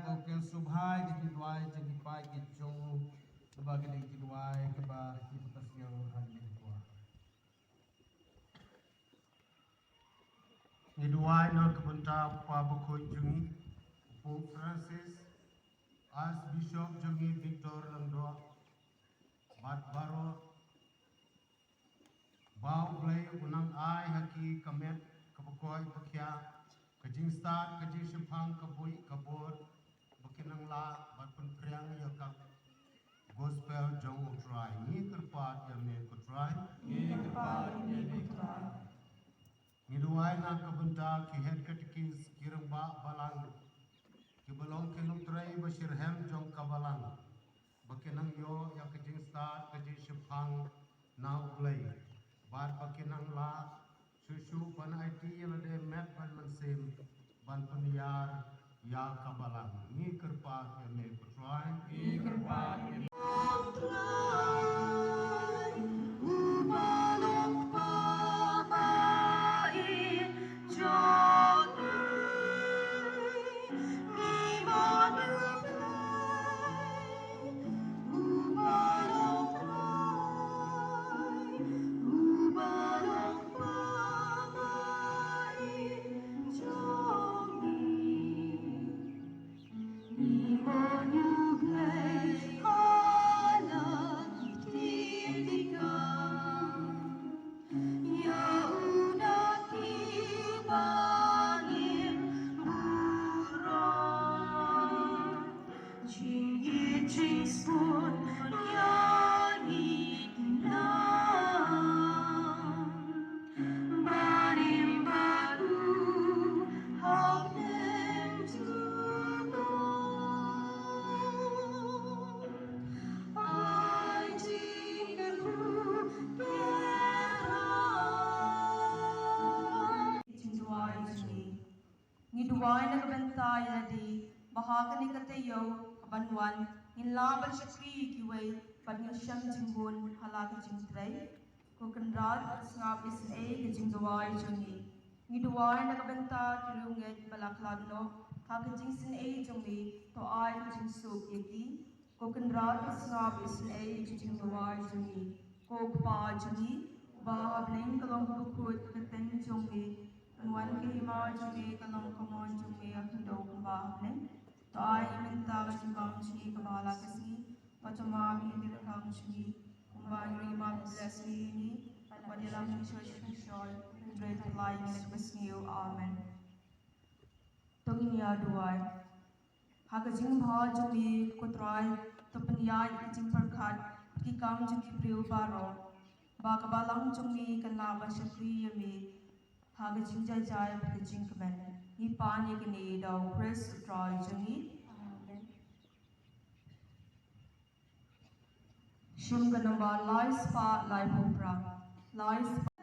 Gokil Subhai Gidwai Jagipai Gijong Bagay Gidwai Kaba Kipatasyo Hagitwa Gidwai na kabunta Pabukoy Jungi Pope Francis Archbishop Jungi Victor Langdo Batbaro Bau Blay Unang Ai Haki Kamet Kabukoy Pakya Kajing Star Kajing Shipang Kabui Kabur Bukinang La Batpun Priang Yakak Gospel Jong Utrai Ni Kerpat Yame Kutrai Ni Kerpat Yame Kutrai Niduai na kabunta Ki Head Katikis Kiramba Balang Ki Balong Kinutrai Bashir Hem Jong Kabalang Bukinang Yo Yakajing Star Kajing Shipang Now Blay Bat Bukinang La Susu pan IT yalade met pan mansim ban peniyar ya kabalang ni kerpat yame kutrai ni kerpat yame ubalok pabai joni ni manuplai ubalok Niduai na kabantay na di bahaka ni katayo kabanwan nginlaban siya kiway pagin siyang jingbun halaka jingtray kukanrad ngap isa kajingduai jungi niduai na kabanta kilunget balaklagno kakajingsin jungi to ay kajingsuk yaki kukanrad ngap isa kajingduai jungi kokpa jungi bahabling kalong bukut kateng jungi Nuan ke hima jungi kalong kamon jungi akndo kumbahne to ay minta kajimbang jungi kabala kasi pacama hindi rakang jungi kumbang rima bless ni padilang ni church official great flying and bless you amen tongin ya duai hakajing bha jungi kutrai to panyai kajing perkhat ki kam jungi priu baro ba kabalang jungi kanla ba shakri yami Haga jingjai jai pada jingkaman. Ni pan ye kini dau press try jungi. Shum ka number lies pa live opera. Lies pa.